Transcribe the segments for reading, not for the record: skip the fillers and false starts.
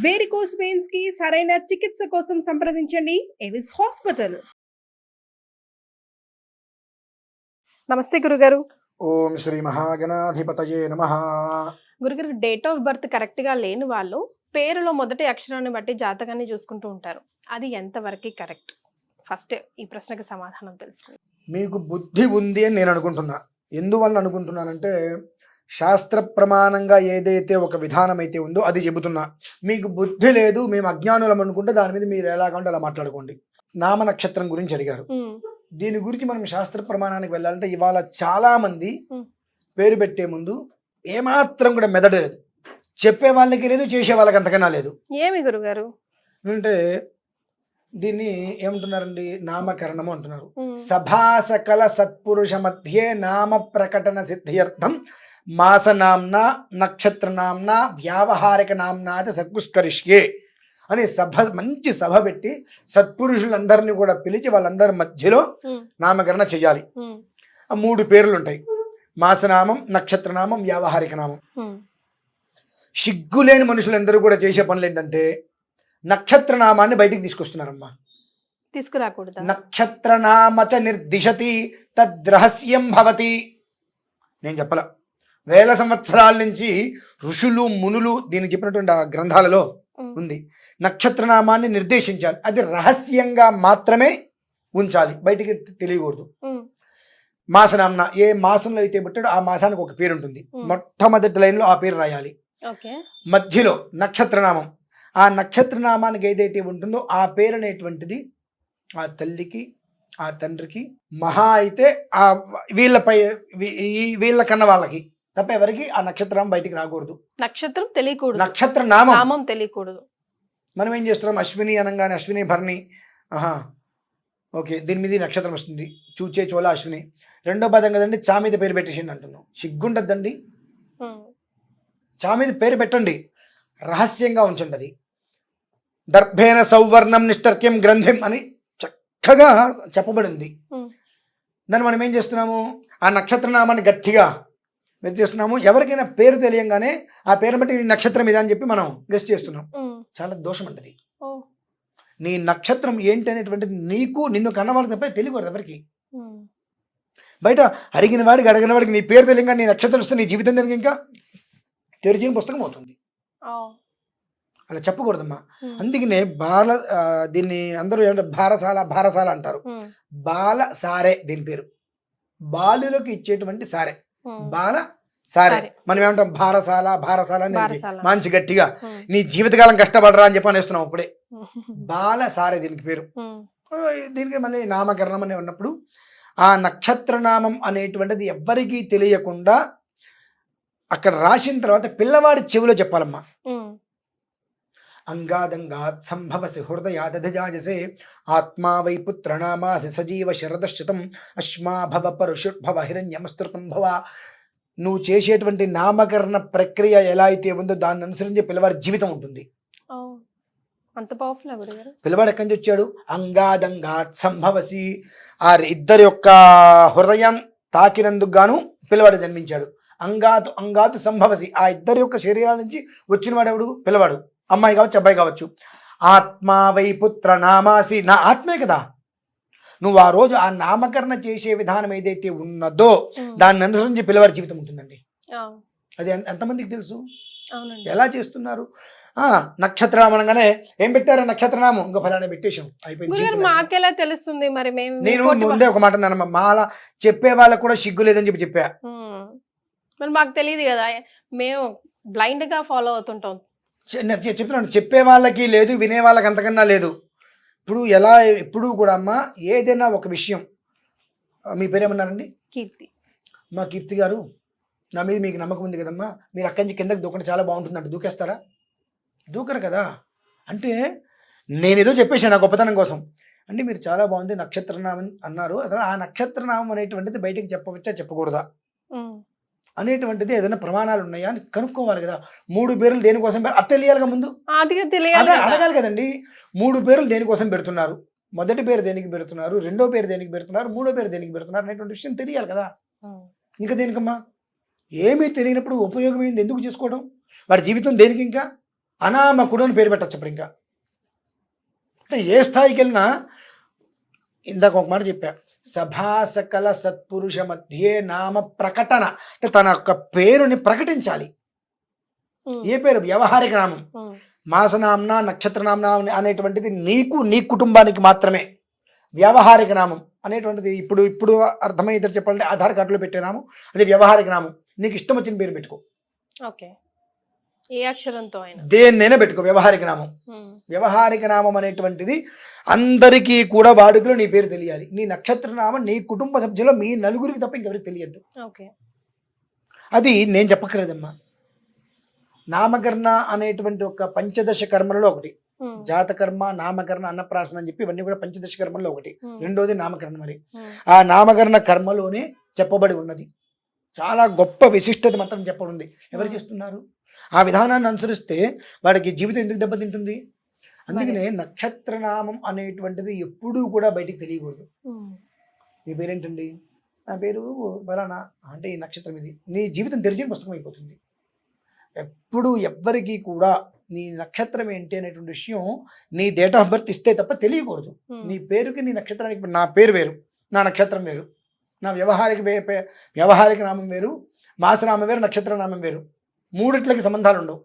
Varicose veins కి సరైన చికిత్స కోసం సంప్రదించండి ఎవిస్ హాస్పిటల్. నమస్తే గురుగారు. ఓం శ్రీ మహాగణాధిపతయే నమః. గురుగారు, డేట్ ఆఫ్ బర్త్ కరెక్ట్ గా లేని వాళ్ళు పేరులో మొదటి అక్షరాన్ని బట్టి జాతకాన్ని చూసుకుంటూ ఉంటారు. అది ఎంతవరకు కరెక్ట్? ఫస్ట్ ఈ ప్రశ్నకి సమాధానం తెలుసుకుందాం. మీకు బుద్ధి ఉంది అని నేను అనుకుంటున్నా. ఎందువల్ల అనుకుంటున్నానంటే శాస్త్ర ప్రమాణంగా ఏదైతే ఒక విధానం అయితే ఉందో అది చెబుతున్నా. మీకు బుద్ధి లేదు, మేము అజ్ఞానులం అనుకుంటే దాని మీద మీరు ఎలాగంటే అలా మాట్లాడుకోండి. నామ నక్షత్రం గురించి అడిగారు. దీని గురించి మనం శాస్త్ర ప్రమాణానికి వెళ్ళాలంటే ఇవాళ చాలా మంది పేరు పెట్టే ముందు ఏమాత్రం కూడా మెదడలేదు. చెప్పే వాళ్ళకి లేదు, చేసే వాళ్ళకి అంతకన్నా లేదు. ఏమి గురుగారు అంటే దీన్ని ఏమంటున్నారండి, నామకరణము అంటున్నారు. సభాసకల సత్పురుష మధ్యే నామ ప్రకటన సిద్ధ్యర్థం మాసనాంన నక్షత్రనాంన వ్యావహారిక నాంనాచ సత్పుష్కరిష్యే అని మంచి సభ పెట్టి సత్పురుషులందరినీ కూడా పిలిచి వాళ్ళందరి మధ్యలో నామకరణ చెయ్యాలి. 3 పేర్లు ఉంటాయి: మాసనామం, నక్షత్రనామం, వ్యావహారిక నామం. సిగ్గులేని మనుషులందరూ కూడా చేసే పనులు ఏంటంటే నక్షత్రనామాన్ని బయటికి తీసుకొస్తున్నారమ్మా. తీసుకురాకూడదు. నక్షత్రనామచ నిర్దిశతి తద్రహస్యం భవతి. నేను చెప్పలా, వేల సంవత్సరాల నుంచి ఋషులు మునులు దీన్ని చెప్పినటువంటి ఆ గ్రంథాలలో ఉంది. నక్షత్రనామాన్ని నిర్దేశించాలి, అది రహస్యంగా మాత్రమే ఉంచాలి, బయటికి తెలియకూడదు. మాసనామన ఏ మాసంలో అయితే పుట్టాడో ఆ మాసానికి ఒక పేరు ఉంటుంది. మొట్టమొదటి లైన్లో ఆ పేరు రాయాలి. మధ్యలో నక్షత్రనామం, ఆ నక్షత్రనామానికి ఏదైతే ఉంటుందో ఆ పేరు అనేటువంటిది ఆ తల్లికి ఆ తండ్రికి, మహా అయితే ఆ వీళ్ళపై వీళ్ళ కన్న వాళ్ళకి తప్ప ఎవరికి ఆ నక్షత్రం బయటికి రాకూడదు. నక్షత్రం తెలియకూడదు, నక్షత్ర నామం తెలియకూడదు. మనం ఏం చేస్తున్నాం, అశ్విని అనగానే అశ్విని భరణి, ఓకే దీని మీద నక్షత్రం వస్తుంది, చూచే చోళ అశ్విని. రెండో పదం కదండి, చా మీద పేరు పెట్టేసిండి అంటున్నాం. సిగ్గుండద్దండి, చా మీద పేరు పెట్టండి, రహస్యంగా ఉంచండి. అది దర్భేన సౌవర్ణం నిష్టర్క్యం గ్రంథం అని చక్కగా చెప్పబడింది. దాన్ని మనం ఏం చేస్తున్నాము, ఆ నక్షత్రనామాన్ని గట్టిగా చేస్తున్నాము. ఎవరికైనా పేరు తెలియంగానే ఆ పేరు బట్టి నీ నక్షత్రం ఇదా అని చెప్పి మనం గెస్ట్ చేస్తున్నాం. చాలా దోషం అంటది. నీ నక్షత్రం ఏంటి అనేటువంటిది నీకు నిన్ను కన్నవాళ్ళకి తప్ప తెలియకూడదు ఎవరికి. బయట అడిగిన వాడికి నీ పేరు తెలియగా నీ నక్షత్రం వస్తే నీ జీవితం తెలియక ఇంకా తెరిచిన పుస్తకం అవుతుంది. అలా చెప్పకూడదమ్మా. అందుకనే దీన్ని అందరూ ఏమంటారు, భారసాల అంటారు. బాలసారే దీని పేరు, బాలులకు ఇచ్చేటువంటి సారే, బాల సారే. మనం ఏమంటాం, భారసాల అని మంచి గట్టిగా నీ జీవితకాలం కష్టపడరా అని చెప్పి అనేస్తున్నాం. అప్పుడే బాల సారే దీనికి పేరు. దీనికి మళ్ళీ నామకరణం అనే ఉన్నప్పుడు ఆ నక్షత్రనామం అనేటువంటిది ఎవ్వరికీ తెలియకుండా అక్కడ రాసిన తర్వాత పిల్లవాడి చెవిలో చెప్పాలమ్మా. అంగాదంగాత్ సంభవసి హృదయాదధిజాయసే ఆత్మా వై పుత్రనామాసి సజీవ శరదశ్రుతం అశ్మాభవ పరుషుర్భవ హిరణ్యమస్తృతం భవ. నువ్వు చేసేటువంటి నామకరణ ప్రక్రియ ఎలా అయితే ఉందో దాన్ని అనుసరించి పిల్లవాడి జీవితం ఉంటుంది. పిల్లవాడు ఎక్కడి నుంచి వచ్చాడు, అంగాదంగాత్ సంభవసి, ఆ ఇద్దరి యొక్క హృదయం తాకినందుకు గాను పిల్లవాడు జన్మించాడు. అంగాతు సంభవసి, ఆ ఇద్దరి యొక్క శరీరాల నుంచి వచ్చిన వాడు ఎవడు, పిల్లవాడు. అమ్మాయి కావచ్చు, అబ్బాయి కావచ్చు. ఆత్మా వై పుత్ర నామాసి, నా ఆత్మే కదా. నువ్వు ఆ రోజు ఆ నామకరణ చేసే విధానం ఏదైతే ఉన్నదో దాన్ని అనుసరించి పిల్లవాడి జీవితం ఉంటుందండి. అది ఎంతమందికి తెలుసు, ఎలా చేస్తున్నారు? నక్షత్రనామం అనగానే ఏం పెట్టారు, నక్షత్రనామం ఇంకా ఫలానా పెట్టేశాం, అయిపోయింది. మాకెలా తెలుస్తుంది మరి? నేను ముందే ఒక మాట అన్నాను, మాలా చెప్పే వాళ్ళకు కూడా సిగ్గు లేదని చెప్పా. మరి మాకు తెలియదు కదా, మేము బ్లైండ్ గా ఫాలో అవుతుంటాం. చెప్తున్నాను, చెప్పే వాళ్ళకి లేదు, వినే వాళ్ళకి అంతకన్నా లేదు. ఇప్పుడు కూడా అమ్మా ఏదైనా ఒక విషయం, మీ పేరేమన్నారండి? కీర్తి. మా కీర్తి గారు, నా మీద మీకు నమ్మకం ఉంది కదమ్మా, మీరు అక్కడి నుంచి కిందకి దూకండి చాలా బాగుంటుందంటే దూకేస్తారా? దూకరు కదా. అంటే నేనేదో చెప్పేశాను నా గొప్పతనం కోసం. అంటే మీరు చాలా బాగుంది నక్షత్రనామం అన్నారు, అసలు ఆ నక్షత్రనామం అనేటువంటిది బయటికి చెప్పవచ్చా చెప్పకూడదా అనేటువంటిది ఏదైనా ప్రమాణాలు ఉన్నాయా అని కనుక్కోవాలి కదా. 3 పేర్లు దేనికోసం అది తెలియాలిగా ముందు, అడగాలి కదండి. 3 పేర్లు దేనికోసం పెడుతున్నారు, మొదటి పేరు దేనికి పెడుతున్నారు, రెండో పేరు దేనికి పెడుతున్నారు, మూడో పేరు దేనికి పెడుతున్నారు అనేటువంటి విషయం తెలియాలి కదా. ఇంకా దేనికమ్మా? ఏమీ తెలియనప్పుడు ఉపయోగం ఏంది, ఎందుకు చేసుకోవడం? వాడి జీవితం దేనికి? ఇంకా అనామకుడు అని పేరు పెట్టచ్చు ఇప్పుడు ఇంకా. అంటే ఏ స్థాయికి వెళ్ళినా ఇందాక ఒక మాట చెప్పా, సభాసకల సత్పురుష మధ్యే నామ ప్రకటన, అంటే తన యొక్క పేరుని ప్రకటించాలి. ఏ పేరు? వ్యవహారిక నామం. మాసనామ్న నక్షత్రనామ్న అనేటువంటిది నీకు నీ కుటుంబానికి మాత్రమే. వ్యవహారిక నామం అనేటువంటిది ఇప్పుడు అర్థమయ్యేది చెప్పాలంటే ఆధార్ కార్డులో పెట్టే నామం అది వ్యవహారిక నామం. నీకు ఇష్టం వచ్చిన పేరు పెట్టుకో. ఓకే, ఏ అక్షరంతో అయినా దేన్నైనా పెట్టుకో వ్యవహారిక నామం. వ్యవహారిక నామం అనేటువంటిది అందరికీ కూడా వాడుకలో నీ పేరు తెలియాలి. నీ నక్షత్ర నామం నీ కుటుంబ సభ్యులు మీ నలుగురికి తప్ప ఇంకెవరికి తెలియద్దు. ఓకే, అది నేను చెప్పక్కర్లేదమ్మా. నామకరణ అనేటువంటి ఒక పంచదశ కర్మలలో ఒకటి. జాతకర్మ, నామకరణ, అన్నప్రాసన అని చెప్పి ఇవన్నీ కూడా పంచదశ కర్మల్లో ఒకటి. రెండోది నామకరణ. మరి ఆ నామకరణ కర్మలోనే చెప్పబడి ఉన్నది. చాలా గొప్ప విశిష్టత మాత్రం చెప్పబడింది. ఎవరు చేస్తున్నారు? ఆ విధానాన్ని అనుసరిస్తే వాడికి జీవితం ఎందుకు దెబ్బతింటుంది? అందుకనే నక్షత్రనామం అనేటువంటిది ఎప్పుడూ కూడా బయటికి తెలియకూడదు. మీ పేరేంటండి? నా పేరు బలానా అంటే ఈ నక్షత్రం ఇది. నీ జీవితం తెరిచిన పుస్తకం అయిపోతుంది. ఎప్పుడు ఎవ్వరికీ కూడా నీ నక్షత్రం ఏంటి అనేటువంటి విషయం నీ డేట్ ఆఫ్ బర్త్ ఇస్తే తప్ప తెలియకూడదు. నీ పేరుకి నీ నక్షత్రానికి, ఇప్పుడు నా పేరు వేరు, నా నక్షత్రం వేరు, నా వ్యవహారిక నామం వేరు, మాసనామం వేరు, నక్షత్ర నామం వేరు. మూడిట్లకి సంబంధాలు ఉండవు.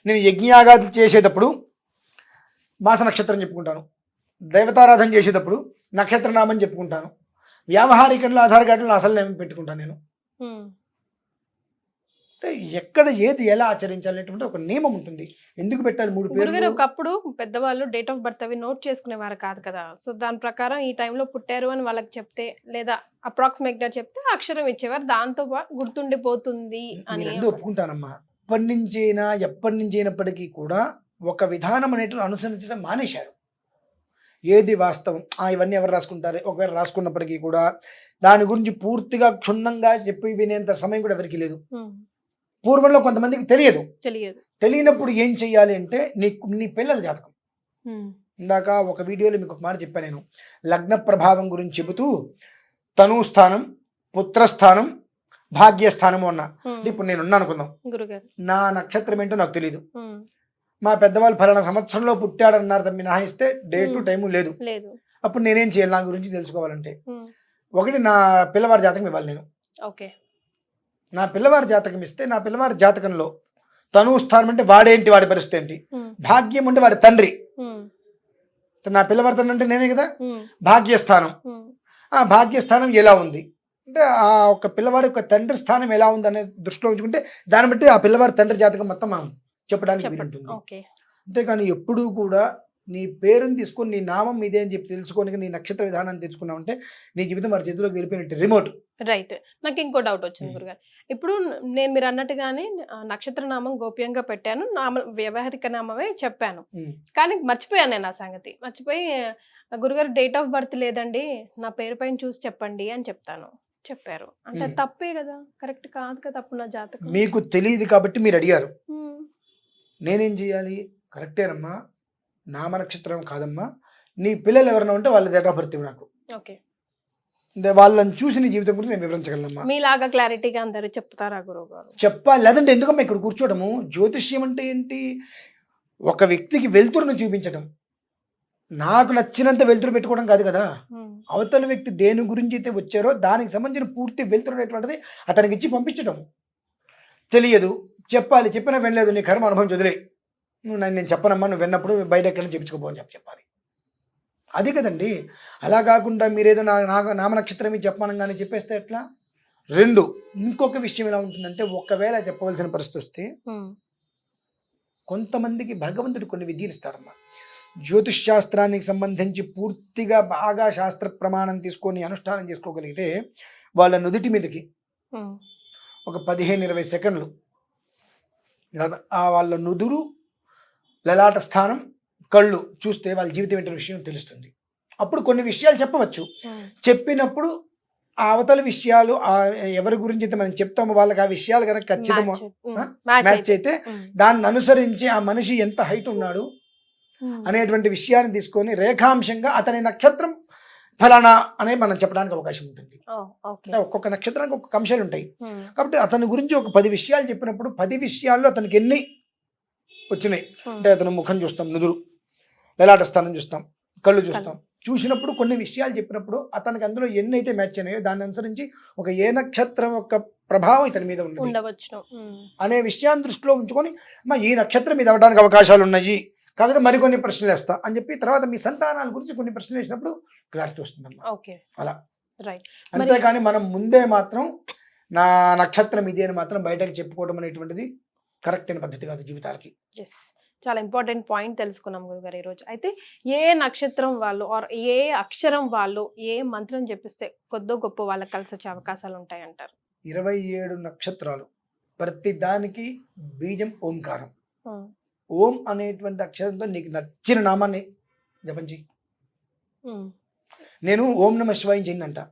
నేను యజ్ఞయాగాదులు చేసేటప్పుడు మాస నక్షత్రం చెప్పుకుంటాను, దేవతారాధన చేసేటప్పుడు నక్షత్ర నామం చెప్పుకుంటాను, వ్యావహారికంలో ఆధార్ కార్డులో అసలు నేమం పెట్టుకుంటాను నేను. అంటే ఎక్కడ ఏది ఎలా ఆచరించాలనేటువంటి ఒక నియమం ఉంటుంది. ఎందుకు పెట్టాలి 3 పేర్లు? ఒకప్పుడు పెద్దవాళ్ళు డేట్ ఆఫ్ బర్త్ అవి నోట్ చేసుకునేవారు కాదు కదా. సో దాని ప్రకారం ఈ టైంలో పుట్టారు అని వాళ్ళకి చెప్తే, లేదా అప్రాక్సిమేట్ గా చెప్తే అక్షరం ఇచ్చేవారు. దాంతో గుర్తుండిపోతుంది అని ఒప్పుకుంటానమ్మా. ఎప్పటి నుంచి అయినప్పటికీ కూడా ఒక విధానం అనేటువంటి అనుసరించడం మానేశారు. ఏది వాస్తవం ఇవన్నీ ఎవరు రాసుకుంటారు? ఒకవేళ రాసుకున్నప్పటికీ కూడా దాని గురించి పూర్తిగా క్షుణ్ణంగా చెప్పి వినేంత సమయం కూడా ఎవరికి లేదు. పూర్వంలో కొంతమందికి తెలియనప్పుడు ఏం చెయ్యాలి అంటే నీ పిల్లల జాతకం. ఇందాక ఒక వీడియోలో మీకు ఒక మాట చెప్పాను నేను, లగ్న ప్రభావం గురించి చెబుతూ తనుస్థానం, పుత్రస్థానం, భాగ్యస్థానము అన్నా. ఇప్పుడు నేను ఉన్నా అనుకుందాం, నా నక్షత్రం ఏంటో నాకు తెలియదు, మా పెద్దవాళ్ళు ఫలానా సంవత్సరంలో పుట్టాడన్నారు తప్ప మినహాయిస్తే డేటు టైము లేదు. అప్పుడు నేనేం చేయాలి? నా గురించి తెలుసుకోవాలంటే ఒకటి నా పిల్లవాడి జాతకం ఇవ్వాలి నేను. నా పిల్లవారి జాతకం ఇస్తే నా పిల్లవారి జాతకంలో తనుస్థానం అంటే వాడేంటి, వాడి పరిస్థితి ఏంటి, భాగ్యం అంటే వాడి తండ్రి, నా పిల్లవారి తండ్రి అంటే నేనే కదా. భాగ్యస్థానం, ఆ భాగ్యస్థానం ఎలా ఉంది అంటే ఆ ఒక పిల్లవాడి యొక్క తండ్రి స్థానం ఎలా ఉంది అనే దృష్టిలో ఉంచుకుంటే దాన్ని బట్టి ఆ పిల్లవాడి తండ్రి జాతకం మొత్తం మనం చెప్పడానికి వీలుంటుంది. అంతేకాని ఎప్పుడూ కూడా నీ పేరుని తీసుకొని నీ నామం ఇదే అని చెప్పి తెలుసుకొని నీ నక్షత్ర విధానాన్ని తెలుసుకున్నావు అంటే నీ జీవితం వారి చేతిలోకి వెళ్ళిపోయినట్టు రిమోట్. రైట్. నాకు ఇంకో డౌట్ వచ్చింది గురుగారు. ఇప్పుడు నేను మీరు అన్నట్టుగానే నక్షత్ర నామం గోప్యంగా పెట్టాను, వ్యవహారిక నామమే చెప్పాను, కానీ మర్చిపోయాను నేను ఆ సంగతి. మర్చిపోయి గురుగారు డేట్ ఆఫ్ బర్త్ లేదండి, నా పేరు పైన చూసి చెప్పండి అని చెప్పారు. అంటే తప్పే కదా, కరెక్ట్ కాదు కదా. అప్పుడు నా జాతకం మీకు తెలియదు కాబట్టి మీరు అడిగారు. నేనేం చేయాలి? కరెక్టేనమ్మా, నామ నక్షత్రం కాదమ్మా, నీ పిల్లలు ఎవరైనా ఉంటే వాళ్ళ డేట్ ఆఫ్ బర్త్ నాకు. ఓకే, వాళ్ళని చూసి నీ జీవితం గురించి నేను వివరించగలనమ్మా. మీలాగా క్లారిటీగా అందరూ చెప్తారా గురువు గారు? చెప్పాలి, లేదంటే ఎందుకమ్మా ఇక్కడ కూర్చోవడము? జ్యోతిష్యం అంటే ఏంటి? ఒక వ్యక్తికి వెలుతురును చూపించడం, నాకు నచ్చినంత వెలుతురు పెట్టుకోవడం కాదు కదా. అవతల వ్యక్తి దేని గురించి అయితే వచ్చారో దానికి సంబంధించిన పూర్తి వెలుతురు అనేటువంటిది అతనికి ఇచ్చి పంపించడం. తెలియదు, చెప్పాలి, చెప్పినా వినలేదు, నీ కర్మ అనుభవం చదిలే, నేను చెప్పనమ్మా, నువ్వు విన్నప్పుడు బయట ఎక్కడైనా చెప్పించుకోపోని చెప్పాలి. అది కదండి. అలా కాకుండా మీరేదో నామ నక్షత్రం చెప్పమనగానే చెప్పేస్తే ఎట్లా? ఇంకొక విషయం ఎలా ఉంటుందంటే, ఒకవేళ చెప్పవలసిన పరిస్థితి వస్తే కొంతమందికి భగవంతుడు కొన్ని విద్యలు ఇస్తారమ్మా. జ్యోతిష్ శాస్త్రానికి సంబంధించి పూర్తిగా బాగా శాస్త్ర ప్రమాణం తీసుకొని అనుష్ఠానం చేసుకోగలిగితే వాళ్ళ నుదుటి మీదకి ఒక 15-20 సెకండ్లు వాళ్ళ నుదురు, లలాట స్థానం, కళ్ళు చూస్తే వాళ్ళ జీవితం ఏంటనే విషయం తెలుస్తుంది. అప్పుడు కొన్ని విషయాలు చెప్పవచ్చు. చెప్పినప్పుడు ఆ అవతల విషయాలు ఎవరి గురించి అయితే మనం చెప్తామో వాళ్ళకి ఆ విషయాలు కనుక ఖచ్చితంగా మ్యాచ్ అయితే దాన్ని అనుసరించి ఆ మనిషి ఎంత హైట్ ఉన్నాడు అనేటువంటి విషయాన్ని తీసుకొని రేఖాంశంగా అతని నక్షత్రం ఫలానా అనే మనం చెప్పడానికి అవకాశం ఉంటుంది. అంటే ఒక్కొక్క నక్షత్రానికి ఒక్కొక్క అంశాలు ఉంటాయి. కాబట్టి అతని గురించి ఒక 10 విషయాలు చెప్పినప్పుడు 10 విషయాల్లో అతనికి ఎన్ని వచ్చినాయి. ఉమ్. అంటే అతను ముఖం చూస్తాం, నుదురు, లలాట స్థానం చూస్తాం, కళ్ళు చూస్తాం. చూసినప్పుడు కొన్ని విషయాలు చెప్పినప్పుడు అతనికి అందులో ఎన్ని అయితే మ్యాచ్ అయినాయో దాన్ని అనుసరించి ఒక ఏ నక్షత్రం యొక్క ప్రభావం ఇతని మీద ఉన్నది ఉండవచ్చు. అనే విషయాన్ని దృష్టిలో ఉంచుకొని ఈ నక్షత్రం మీద అవ్వడానికి అవకాశాలు ఉన్నాయి, కాకపోతే మరికొన్ని ప్రశ్నలు వేస్తా అని చెప్పి తర్వాత మీ సంతానాల గురించి కొన్ని ప్రశ్నలు వేసినప్పుడు క్లారిటీ వస్తుందమ్మా. ఓకే, అలా రైట్. అంతేకాని మనం ముందే మాత్రం నా నక్షత్రం ఇది అని మాత్రం బయటకు చెప్పుకోవడం అనేటువంటిది కరెక్ట్ అయిన పద్ధతి కాదు జీవితాలకి. ఎస్, చాలా ఇంపార్టెంట్ పాయింట్ తెలుసుకున్నాం గురుగారు ఈరోజు. అయితే ఏ నక్షత్రం వాళ్ళు ఆర్ ఏ అక్షరం వాళ్ళు ఏ మంత్రం చెప్పిస్తే కొద్దో గొప్ప వాళ్ళకి కలిసి వచ్చే అవకాశాలు ఉంటాయంటారు? 27 నక్షత్రాలు, ప్రతి దానికి బీజం ఓంకారం. ఉమ్. ఓం అనేటువంటి అక్షరంతో నీకు నచ్చిన నామాన్ని జపం చెయ్యి. ఉమ్. నేను ఓం నమ శివాయ చెయ్యండి,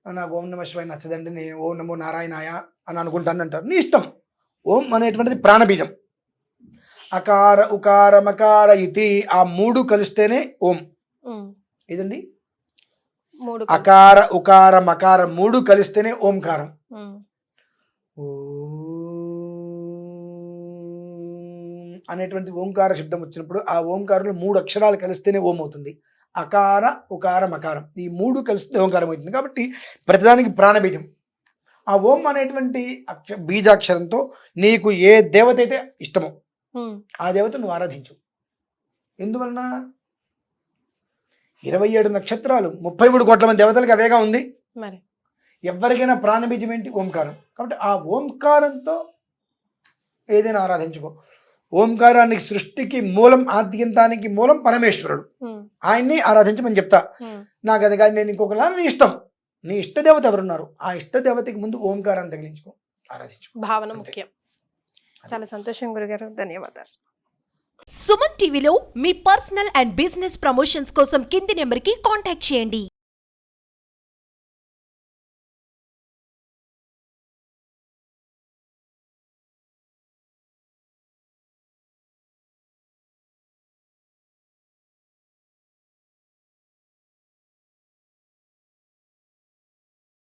నాకు ఓం నమ శివాయ నచ్చదండి, నేను ఓం నమో నారాయణాయ అని అనుకుంటాను అంటారు, నీ ఇష్టం. ఓం అనేటువంటిది ప్రాణబీజం. అకార ఉకార మకార ఇతి ఆ 3 కలిస్తేనే ఓం. ఉమ్. ఇదండి మూడు అకార ఉకార మకార 3 కలిస్తేనే ఓంకారం. ఉమ్. అనేటువంటి ఓంకార శబ్దం వచ్చినప్పుడు ఆ ఓంకారంలో 3 అక్షరాలు కలిస్తేనే ఓం అవుతుంది. అకార ఉకార మకారం ఈ 3 కలిస్తే ఓంకారం అవుతుంది. కాబట్టి ప్రతిదానికి ప్రాణబీజం. ఆ ఓం అనేటువంటి బీజాక్షరంతో నీకు ఏ దేవత అయితే ఇష్టమో ఉమ్. ఆ దేవత నువ్వు ఆరాధించు. ఎందువలన 27 నక్షత్రాలు 33 కోట్ల మంది దేవతలకు అవేగా ఉంది. మరి ఎవరికైనా ప్రాణబీజం ఏంటి? ఓంకారం. కాబట్టి ఆ ఓంకారంతో ఏదైనా ఆరాధించుకో. ఓంకారానికి సృష్టికి మూలం, ఆద్యంతానికి మూలం పరమేశ్వరుడు. ఉమ్. ఆయన్ని ఆరాధించమని చెప్తా. ఉమ్. నాకు అది కాదు, నేను ఇంకొకలా, నీ ఇష్టం. నీ ఇష్ట దేవత ఎవరున్నారు ఆ ఇష్ట దేవతకి ముందు ఓంకారాన్ని తగిలించుకో, ఆరాధించు. భావన అంతే. ముఖ్యం. చాలా సంతోషం గురుగారు, ధన్యవాదాలు. సుమన్ టీవీలో మీ పర్సనల్ అండ్ బిజినెస్ ప్రమోషన్స్ కోసం కింది నెంబర్కి కాంటాక్ట్ చేయండి.